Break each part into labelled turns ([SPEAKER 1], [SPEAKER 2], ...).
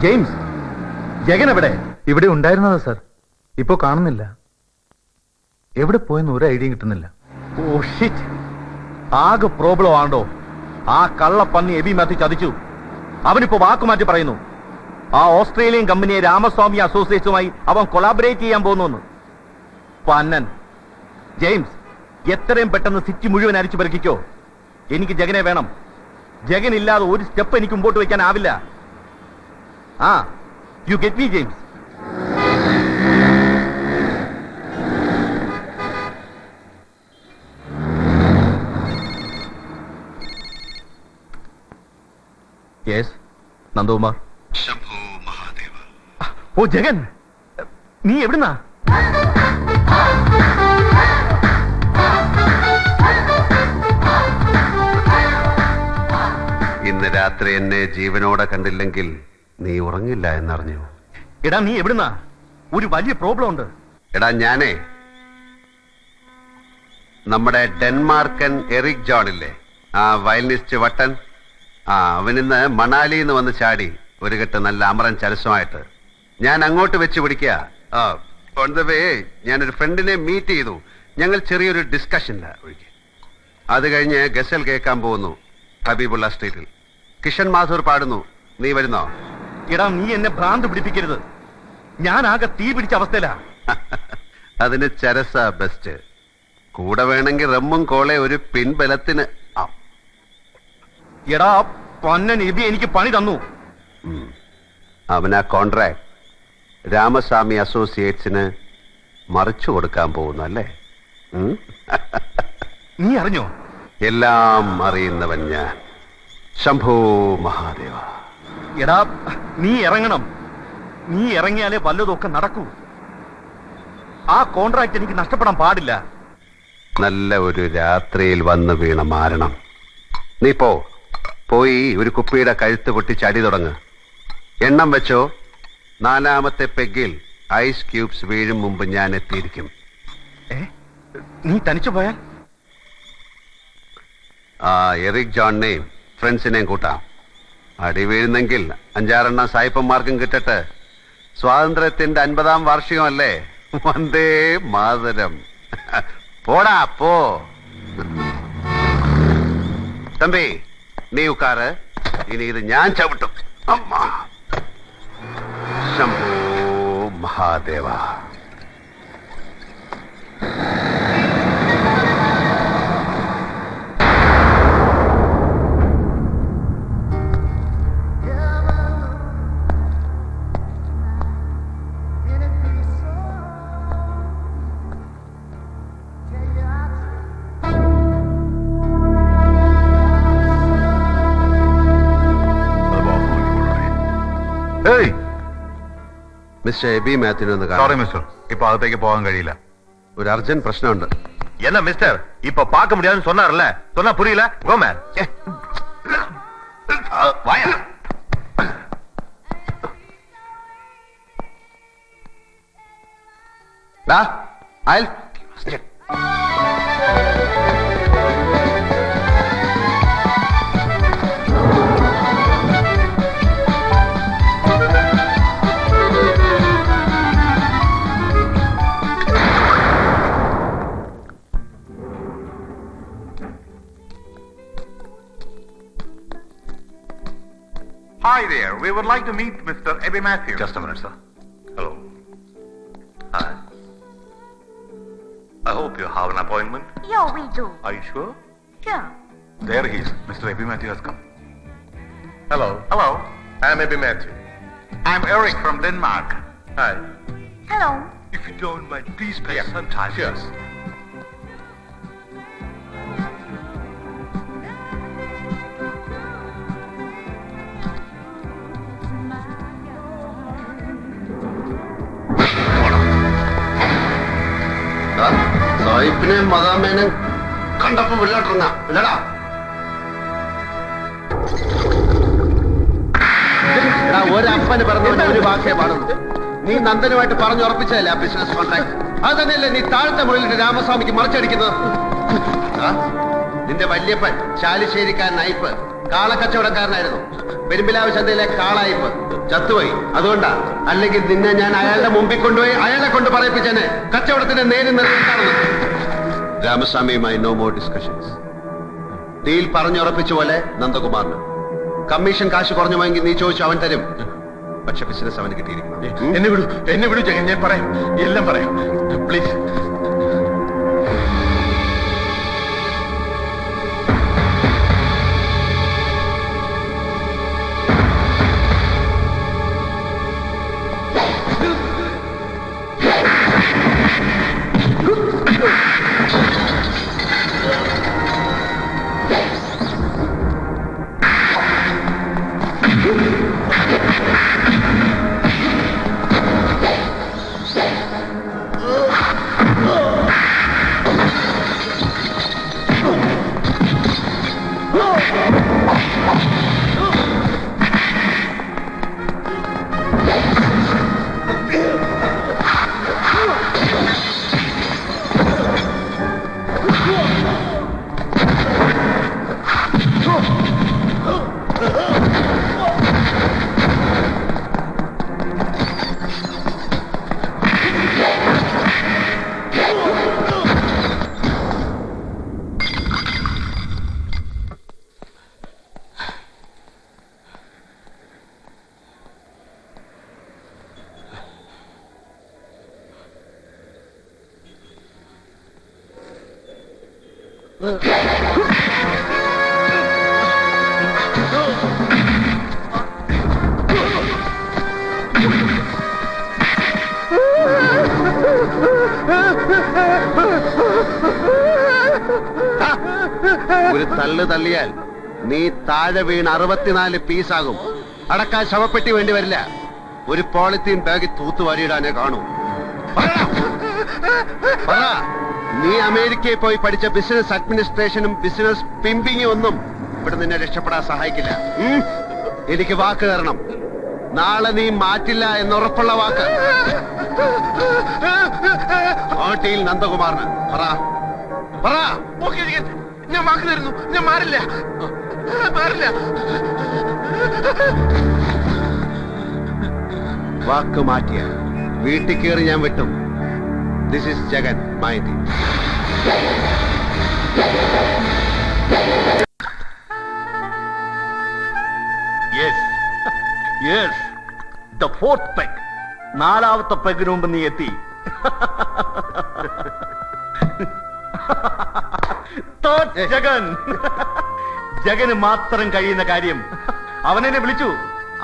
[SPEAKER 1] James, Jagan എവിടെ?
[SPEAKER 2] ഇവിടെ ഉണ്ടായിരുന്നതാ sir, ഇപ്പോ കാണുന്നില്ല. എവിടെ പോയെന്ന് ഒരു ഐഡിയയും കിട്ടുന്നില്ല.
[SPEAKER 1] ഓ ഷിറ്റ്, ആകെ പ്രോബ്ലം ആണോ? ആ കള്ളപ്പന്നി എബി മാത്യു ചതിച്ചു. അവനിപ്പോ വാക്കുമാറ്റി പറയുന്നു ആ ഓസ്ട്രേലിയൻ കമ്പനിയെ രാമസ്വാമി അസോസിയേറ്റ്സുമായി അവൻ കൊളാബറേറ്റ് ചെയ്യാൻ പോകുന്നു. പന്നൻ. ജെയിംസ്, എത്രയും പെട്ടെന്ന് സിറ്റി മുഴുവൻ അരിച്ചു പെറുക്കിക്കോ. എനിക്ക് ജഗനെ വേണം. ജഗൻ ഇല്ലാതെ ഒരു സ്റ്റെപ്പ് എനിക്ക് മുമ്പോട്ട് വയ്ക്കാനാവില്ല. ആ, you get me James? Yes, Nandakumar.
[SPEAKER 3] Shambho Mahadeva.
[SPEAKER 1] ഓ ജഗൻ, നീ എവിടുന്നാ?
[SPEAKER 3] ഇന്ന് രാത്രി എന്നെ ജീവനോടെ കണ്ടില്ലെങ്കിൽ നീ ഉറങ്ങില്ല എന്നറിഞ്ഞു.
[SPEAKER 1] എടാ നീ എവിടുന്നാ? ഒരു വലിയ പ്രോബ്ലം ഉണ്ട്.
[SPEAKER 3] എടാ ഞാനേ നമ്മുടെ ഡെൻമാർക്കൻ എറിക് ജോൺ ഇല്ലേ, ആ വയലിനിസ്റ്റ് വട്ടൻ, അവനിന്ന് മണാലിന്ന് വന്ന് ചാടി ഒരു കെട്ട് നല്ല അമറൻ ചലസമായിട്ട്. ഞാൻ അങ്ങോട്ട് വെച്ച് പിടിക്കുക. ഓൺ ദ വേ ഞാനൊരു ഫ്രണ്ടിനെ മീറ്റ് ചെയ്തു. ഞങ്ങൾ ചെറിയൊരു ഡിസ്കഷനില്ല ഒഴികെ. അത് കഴിഞ്ഞ് ഗസൽ കേൾക്കാൻ പോകുന്നു ഹബീബുള്ള സ്ട്രീറ്റിൽ. കിഷൻ മാഥൂർ പാടുന്നു. നീ വരുന്നോ?
[SPEAKER 1] എടാ നീ എന്നെ ഭ്രാന്ത് പിടിപ്പിക്കരുത്. ഞാൻ ആകെ തീ പിടിച്ച അവസ്ഥയിലാ.
[SPEAKER 3] അതിന് ചരസ ബെസ്റ്റ്. കൂടെ വേണമെങ്കിൽ റമ്മും കോളെ ഒരു പിൻബലത്തിന്.
[SPEAKER 1] എടാ പൊന്നൻ എബി എനിക്ക് പണി തന്നു.
[SPEAKER 3] അവനാ കോൺട്രാക്ട് രാമസ്വാമി അസോസിയേറ്റ്സിന് മറിച്ചു കൊടുക്കാൻ പോകുന്നു അല്ലേ?
[SPEAKER 1] നീ അറിഞ്ഞോ?
[SPEAKER 3] എല്ലാം അറിയുന്നവൻ ഞാൻ. ശംഭോ മഹാദേവ.
[SPEAKER 1] എടാ നീ ഇറങ്ങണം. നീ ഇറങ്ങിയാലേ വല്ലതൊക്കെ നടക്കൂ. ആ കോൺട്രാക്ട് എനിക്ക് നഷ്ടപ്പെടാൻ പാടില്ല.
[SPEAKER 3] നല്ല ഒരു രാത്രിയിൽ വന്ന് വീണ മാരണം. നീ പോയി ഒരു കുപ്പിയുടെ കഴുത്ത് പൊട്ടി ചടി തുടങ്ങ്. എണ്ണം വെച്ചോ, 4ാമത്തെ പെഗ്ഗിൽ ഐസ് ക്യൂബ്സ് വീഴും മുമ്പ് ഞാൻ എത്തിയിരിക്കും.
[SPEAKER 1] നീ തനിച്ചു പോയാൽ?
[SPEAKER 3] ആ എറിക് ജോണിനെയും ഫ്രണ്ട്സിനെയും കൂട്ടാം. അടി വീഴുന്നെങ്കിൽ 5-6 സായിപ്പന്മാർക്കും കിട്ടട്ടെ. സ്വാതന്ത്ര്യത്തിന്റെ 50ാം വാർഷികമല്ലേ? വന്ദേ മാതരം. പോടാ പോ. തമ്പി നീ ഉക്കാറ്. ഇനി ഇത് ഞാൻ ചവിട്ടും. അമ്മ. ശംഭോ മഹാദേവ. മിസ്റ്റർ എബി മാത്യുവിനെ
[SPEAKER 4] സോറി മിസ്റ്റർ, ഇപ്പൊ അകത്തേക്ക് പോകാൻ കഴിയില്ല.
[SPEAKER 3] ഒരു അർജന്റ് പ്രശ്നമുണ്ട്.
[SPEAKER 4] என்ன மிஸ்டர், இப்ப பார்க்க முடியாதுன்னு சொன்னார்ல? சொன்னா புரியல? Go man. வாயா.
[SPEAKER 3] ഡാ അയൽ.
[SPEAKER 4] Hi there. We would like to meet Mr. Ebi Matthew. Just a minute, sir. Hello. Hi. I hope you have an appointment.
[SPEAKER 5] Yeah, we do.
[SPEAKER 4] Are you sure?
[SPEAKER 5] Sure.
[SPEAKER 4] There he is. Mr. Ebi Matthew has come. Hello. Hello. I am Ebi Matthew. I am Eric from Denmark. Hi.
[SPEAKER 5] Hello.
[SPEAKER 4] If you don't mind, please pay some time. Cheers.
[SPEAKER 3] സായിപ്പിനെ മദാമേനെ കണ്ടപ്പോ വെള്ളാട്ടിറങ്ങാം ഇല്ലടാ. ഒരപ്പന് പറഞ്ഞ ഒരു വാക്കേ പാടുന്നു. നീ നന്ദനുമായിട്ട് പറഞ്ഞുറപ്പിച്ചതല്ലേ ആ business contract? അത് തന്നെയല്ലേ നീ താഴത്തെ മുകളിലിട്ട് രാമസ്വാമിക്ക് മറിച്ചടിക്കുന്നത്? നിന്റെ വല്യപ്പൻ ചാലിശ്ശേരിക്കാരൻ നയിപ്പ് കാളക്കച്ചവടക്കാരനായിരുന്നു. പെരുമ്പിലാവ് ചന്തയിലെ കാളായിപ്പ് ചത്തുപോയി. അതുകൊണ്ടാ. അല്ലെങ്കിൽ നിന്നെ ഞാൻ അയാളുടെ മുമ്പിൽ കൊണ്ടുപോയി അയാളെ കൊണ്ട് പറയിപ്പിച്ചേനെ കച്ചവടത്തിന് നേരി നിർത്തിക്കാണെന്ന്. രാമസ്വാമിയുമായി നോ മോർ ഡിസ്കഷൻസ്. ഡീൽ പറഞ്ഞുറപ്പിച്ച പോലെ നന്ദകുമാറിന് കമ്മീഷൻ കാശ് കുറഞ്ഞു പോയെങ്കിൽ നീ ചോദിച്ചു, അവൻ തരും. പക്ഷെ ബിസിനസ് അവന് കിട്ടിയിരിക്കണം.
[SPEAKER 4] എന്നെ വിടൂ ജഗൻ, ഞാൻ പറയാം, എല്ലാം പറയാം, പ്ലീസ്.
[SPEAKER 3] ഒരു തള്ളു തള്ളിയാൽ നീ താഴെ വീണ് 64 പീസാകും. അടക്കാൻ ശവപ്പെട്ടി വേണ്ടി വരില്ല. ഒരു പോളിത്തീൻ ബാഗിൽ തൂത്തുവാരിയിടാനേ കാണൂ. പറ, നീ അമേരിക്കയിൽ പോയി പഠിച്ച ബിസിനസ് അഡ്മിനിസ്ട്രേഷനും ബിസിനസ് പിമ്പിങ്ങും ഒന്നും ഇവിടെ നിന്നെ രക്ഷപ്പെടാൻ സഹായിക്കില്ല. എനിക്ക് വാക്ക് തരണം. നാളെ നീ മാറ്റില്ല എന്നുറപ്പുള്ള വാക്ക്. ഓട്ടിയിൽ നന്ദകുമാറിന് പറ. പറ.
[SPEAKER 4] ഞാൻ വാക്ക് തരുന്നു, ഞാൻ മാറില്ല.
[SPEAKER 3] വാക്ക് മാറ്റിയ വീട്ടിൽ കയറി ഞാൻ വെട്ടും. This is Jagan mind.
[SPEAKER 1] The fourth peg. 4ാമത്തെ പെഗിന് മുമ്പ് നീ എത്തി. ജഗൻ ജഗന് മാത്രം കഴിയുന്ന കാര്യം. അവനെന്നെ വിളിച്ചു.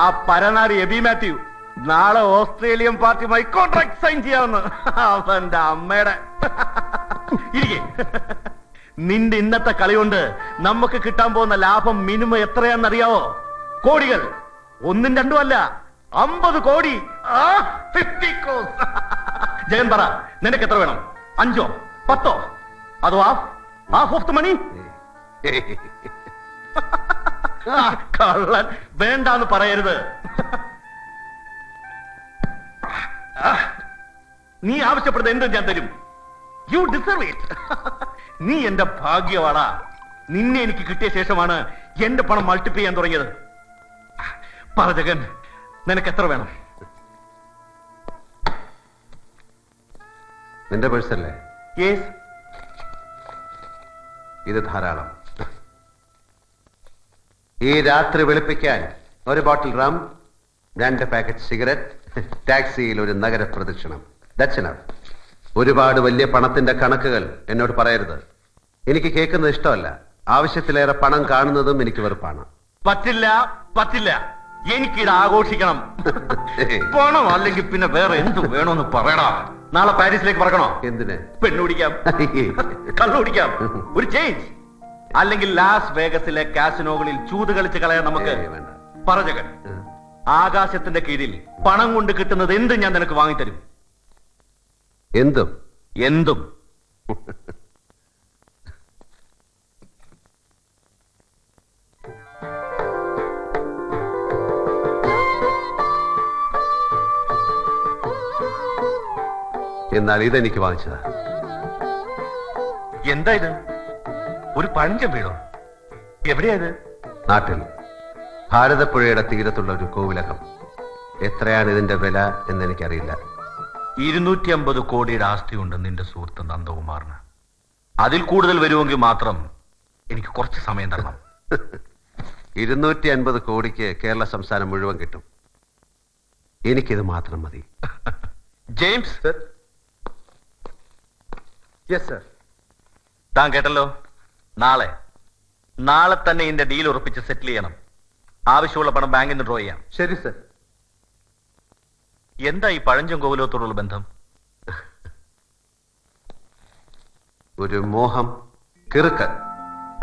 [SPEAKER 1] ആ പരനാരി എബി മാത്യു നാളെ ഓസ്ട്രേലിയൻ പാർട്ടിയുമായി കോൺട്രാക്ട് സൈൻ ചെയ്യാമെന്ന്. അവന്റെ അമ്മയുടെ ഇരിക്കെ. നിന്റെ ഇന്നത്തെ കളി കൊണ്ട് നമുക്ക് കിട്ടാൻ പോകുന്ന ലാഭം മിനിമം എത്രയാണെന്നറിയാവോ? കോടികൾ. 1ഉം 2ഉം അല്ല, 50 കോടി. 50 crores. ജഗൻ പറ, നിനക്ക് എത്ര വേണം? 5ഓ 10ഓ? അതോ ഹാഫ് ഓഫ് ദ മണി? കള്ളൻ. വേണ്ടാന്ന് പറയരുത്. നീ ആവശ്യപ്പെടുന്നത് എന്തും ഞാൻ തരും. U deserve it. നീ എന്റെ ഭാഗ്യവാടാ. നിന്നെ എനിക്ക് കിട്ടിയ ശേഷമാണ് എന്റെ പണം മൾട്ടിപ്ലൈ ചെയ്യാൻ തുടങ്ങിയത്. പറ ജഗൻ, നിനക്ക് എത്ര വേണം?
[SPEAKER 3] നിന്റെ പേഴ്സല്ലേ?
[SPEAKER 1] യെസ്.
[SPEAKER 3] ഇത് ധാരാളം. ഈ രാത്രി വെളുപ്പിക്കാൻ ഒരു ബോട്ടിൽ റം, 2 പാക്കറ്റ് സിഗരറ്റ്, ടാക്സിയിൽ ഒരു നഗര പ്രദക്ഷിണം. That's enough. ഒരുപാട് വലിയ പണത്തിന്റെ കണക്കുകൾ എന്നോട് പറയരുത്. എനിക്ക് കേൾക്കുന്നത് ഇഷ്ടമല്ല. ആവശ്യത്തിലേറെ പണം കാണുന്നതും എനിക്ക് വെറുപ്പാണ്.
[SPEAKER 1] പറ്റില്ല, പറ്റില്ല. എനിക്കിത് ആഘോഷിക്കണം. പണം അല്ലെങ്കിൽ പിന്നെ വേറെ എന്ത് വേണമെന്ന് പറയണം. നാളെ പാരീസിലേക്ക് പറക്കണോ?
[SPEAKER 3] എന്തിന്?
[SPEAKER 1] പെണ്ണുപിടിക്കാം, കള്ളുപിടിക്കാം, ഒരു ചേഞ്ച്. അല്ലെങ്കിൽ ലാസ് വേഗസിലെ കാസിനോകളിൽ ചൂത് കളിച്ച് കളയാൻ നമുക്ക്. പറ ജഗൻ, ആകാശത്തിന്റെ കീഴിൽ പണം കൊണ്ട് കിട്ടുന്നത് എന്തും ഞാൻ നിനക്ക് വാങ്ങിത്തരും.
[SPEAKER 3] എന്തും?
[SPEAKER 1] എന്തും.
[SPEAKER 3] എന്നാൽ ഇതെനിക്ക് വാങ്ങിച്ചതാ.
[SPEAKER 1] എന്താ ഇത്? ഒരു പഴഞ്ചൻ വീടോ? എവിടെയാ ഇത്?
[SPEAKER 3] നാട്ടിൽ ഭാരതപ്പുഴയുടെ തീരത്തുള്ള ഒരു കോവിലകം. എത്രയാണ് ഇതിന്റെ വില എന്ന് എനിക്കറിയില്ല.
[SPEAKER 1] 250 കോടിയുടെ ആസ്തിയുണ്ട് നിന്റെ സുഹൃത്ത് നന്ദകുമാറിന്. അതിൽ കൂടുതൽ വരുമെങ്കിൽ മാത്രം എനിക്ക് കുറച്ച് സമയം തരണം.
[SPEAKER 3] 250 കോടിക്ക് കേരള സംസ്ഥാനം മുഴുവൻ കിട്ടും. എനിക്കിത് മാത്രം മതി.
[SPEAKER 1] James
[SPEAKER 2] sir. Yes sir.
[SPEAKER 1] താൻ കേട്ടല്ലോ. നാളെ തന്നെ ഇതിന്റെ ഡീൽ ഉറപ്പിച്ച് സെറ്റിൽ ചെയ്യണം. ആവശ്യമുള്ള പണം ബാങ്കിൽ നിന്ന് ഡ്രോ ചെയ്യാം.
[SPEAKER 2] ശരി സർ.
[SPEAKER 1] എന്താ ഈ പഴഞ്ചൻ കോവിലത്തോടുള്ള ബന്ധം?
[SPEAKER 3] ഒരു മോഹം, കിറുക്ക്,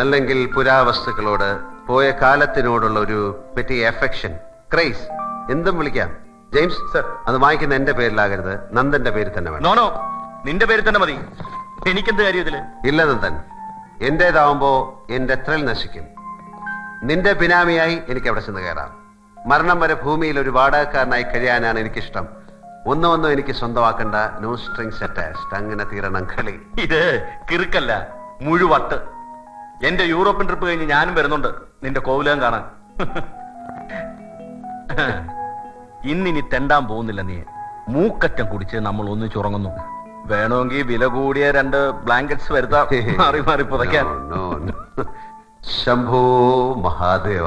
[SPEAKER 3] അല്ലെങ്കിൽ പുരാവസ്തുക്കളോട്, പോയ കാലത്തിനോടുള്ള ഒരു പെറ്റി എഫെക്ഷൻ, ക്രൈസ്, എന്തും വിളിക്കാം. James
[SPEAKER 2] sir.
[SPEAKER 3] അത് വാങ്ങിക്കുന്ന എന്റെ പേരിലാകരുത്, നന്ദന്റെ പേരിൽ തന്നെ വേണം.
[SPEAKER 1] നോനോ, നിന്റെ പേര് തന്നെ മതി. എനിക്കെന്ത് കാര്യം ഇതില്?
[SPEAKER 3] ഇല്ല നന്ദൻ, എന്റേതാവുമ്പോ എന്റെ ത്രിൽ നശിക്കും. നിന്റെ ബിനാമിയായി എനിക്ക് അവിടെ ചെന്ന് കയറാം. മരണം വരെ ഭൂമിയിൽ ഒരു വാടകക്കാരനായി കഴിയാനാണ് എനിക്കിഷ്ടം. ഒന്നും എനിക്ക് സ്വന്തമാക്കണ്ട. No strings attached. അങ്ങനെ തീരണം കളി.
[SPEAKER 1] ഇത് കിറുക്കല്ല, മുഴുവട്ട്. എന്റെ യൂറോപ്യൻ ട്രിപ്പ് കഴിഞ്ഞ് ഞാനും വരുന്നുണ്ട് നിന്റെ കോവിലകം കാണാൻ. ഇന്നിനി തെണ്ടാൻ പോകുന്നില്ല നീ. മൂക്കറ്റം കുടിച്ച് നമ്മൾ ഒന്നിച്ചുറങ്ങുന്നു. വേണമെങ്കിൽ വില കൂടിയ 2 ബ്ലാങ്കറ്റ്സ് വരുത്താം, മാറി മാറി പുതയ്ക്കാൻ.
[SPEAKER 3] ശംഭോ മഹാദേവ.